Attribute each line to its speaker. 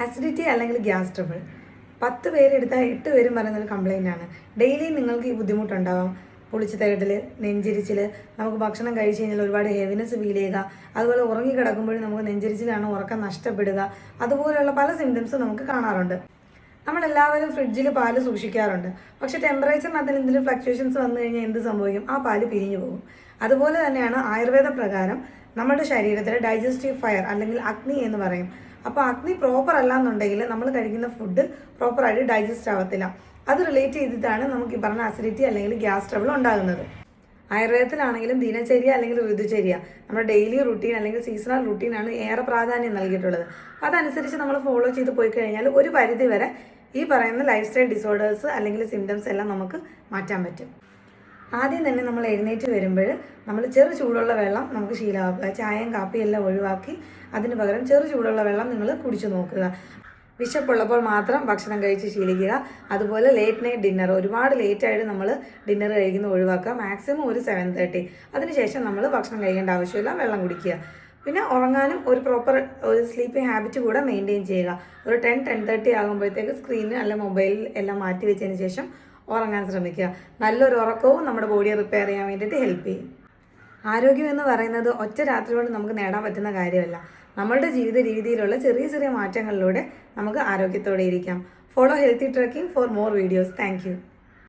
Speaker 1: Acidity അല്ലെങ്കിൽ gas trouble 10 പേരെടുത്താൽ 8 പേരും പറയുന്നൊരു കംപ്ലൈൻ്റ് ആണ്. ഡെയിലി നിങ്ങൾക്ക് ഈ ബുദ്ധിമുട്ടുണ്ടാവാം. പൊളിച്ച് തേടൽ, നെഞ്ചരിച്ചിൽ, നമുക്ക് ഭക്ഷണം കഴിച്ച് കഴിഞ്ഞാൽ ഒരുപാട് ഹെവിനെസ് ഫീൽ ചെയ്യുക, അതുപോലെ ഉറങ്ങി കിടക്കുമ്പോഴും നമുക്ക് നെഞ്ചരിച്ചിലാണ്, ഉറക്കം നഷ്ടപ്പെടുക, അതുപോലെയുള്ള പല സിംറ്റംസും നമുക്ക് കാണാറുണ്ട്. നമ്മളെല്ലാവരും ഫ്രിഡ്ജിൽ പാല് സൂക്ഷിക്കാറുണ്ട്. പക്ഷേ ടെമ്പറേച്ചറിനകത്ത് എന്തെങ്കിലും ഫ്ലക്ച്വേഷൻസ് വന്നു കഴിഞ്ഞാൽ എന്ത് സംഭവിക്കും? ആ പാല് പിരിഞ്ഞു പോകും. അതുപോലെ തന്നെയാണ് ആയുർവേദ പ്രകാരം നമ്മുടെ ശരീരത്തിലെ ഡൈജസ്റ്റീവ് ഫയർ അല്ലെങ്കിൽ അഗ്നി എന്ന് പറയും. അപ്പോൾ അഗ്നി പ്രോപ്പർ അല്ല എന്നുണ്ടെങ്കിൽ നമ്മൾ കഴിക്കുന്ന ഫുഡ് പ്രോപ്പറായിട്ട് ഡൈജസ്റ്റ് ആവത്തില്ല. അത് റിലേറ്റ് ചെയ്തിട്ടാണ് നമുക്ക് ഈ പറഞ്ഞ അസിഡിറ്റി അല്ലെങ്കിൽ ഗ്യാസ് ട്രബിൾ ഉണ്ടാകുന്നത്. ആയുർവേദത്തിലാണെങ്കിലും ദിനചര്യ അല്ലെങ്കിൽ ഋതുചര്യ, നമ്മുടെ ഡെയിലി റുട്ടീൻ അല്ലെങ്കിൽ സീസണൽ റുട്ടീനാണ് ഏറെ പ്രാധാന്യം നൽകിയിട്ടുള്ളത്. അതനുസരിച്ച് നമ്മൾ ഫോളോ ചെയ്ത് പോയി കഴിഞ്ഞാൽ ഒരു പരിധി വരെ ഈ പറയുന്ന ലൈഫ് സ്റ്റൈൽ ഡിസോർഡേഴ്സ് അല്ലെങ്കിൽ സിംറ്റംസ് എല്ലാം നമുക്ക് മാറ്റാൻ പറ്റും. ആദ്യം തന്നെ നമ്മൾ എഴുന്നേറ്റ് വരുമ്പോൾ നമ്മൾ ചെറു ചൂടുള്ള വെള്ളം നമുക്ക് ശീലമാക്കുക. ചായയും കാപ്പിയും എല്ലാം ഒഴിവാക്കി അതിന് പകരം ചെറു ചൂടുള്ള വെള്ളം നിങ്ങൾ കുടിച്ചു നോക്കുക. വിശപ്പുള്ളപ്പോൾ മാത്രം ഭക്ഷണം കഴിച്ച് ശീലിക്കുക. അതുപോലെ ലേറ്റ് നൈറ്റ് ഡിന്നർ, ഒരുപാട് ലേറ്റായിട്ട് നമ്മൾ ഡിന്നർ കഴിക്കുന്നത് ഒഴിവാക്കുക. മാക്സിമം ഒരു 7:30. അതിനുശേഷം നമ്മൾ ഭക്ഷണം കഴിക്കേണ്ട ആവശ്യമില്ല, വെള്ളം കുടിക്കുക. പിന്നെ ഉറങ്ങാനും ഒരു പ്രോപ്പർ ഒരു സ്ലീപ്പിംഗ് ഹാബിറ്റ് കൂടെ മെയിൻറ്റെയിൻ ചെയ്യുക. ഒരു 10-10:30 ആകുമ്പോഴത്തേക്ക് സ്ക്രീന് അല്ല മൊബൈലിൽ എല്ലാം മാറ്റി വെച്ചതിന് ശേഷം ഉറങ്ങാൻ ശ്രമിക്കുക. നല്ലൊരു ഉറക്കവും നമ്മുടെ ബോഡിയെ റിപ്പയർ ചെയ്യാൻ വേണ്ടിയിട്ട് ഹെൽപ്പ് ചെയ്യും. ആരോഗ്യം എന്ന് പറയുന്നത് ഒറ്റ രാത്രി കൊണ്ട് നമുക്ക് നേടാൻ പറ്റുന്ന കാര്യമല്ല. നമ്മളുടെ ജീവിത രീതിയിലുള്ള ചെറിയ ചെറിയ മാറ്റങ്ങളിലൂടെ നമുക്ക് ആരോഗ്യത്തോടെ ഇരിക്കാം. Follow healthy trekking for more videos. Thank you.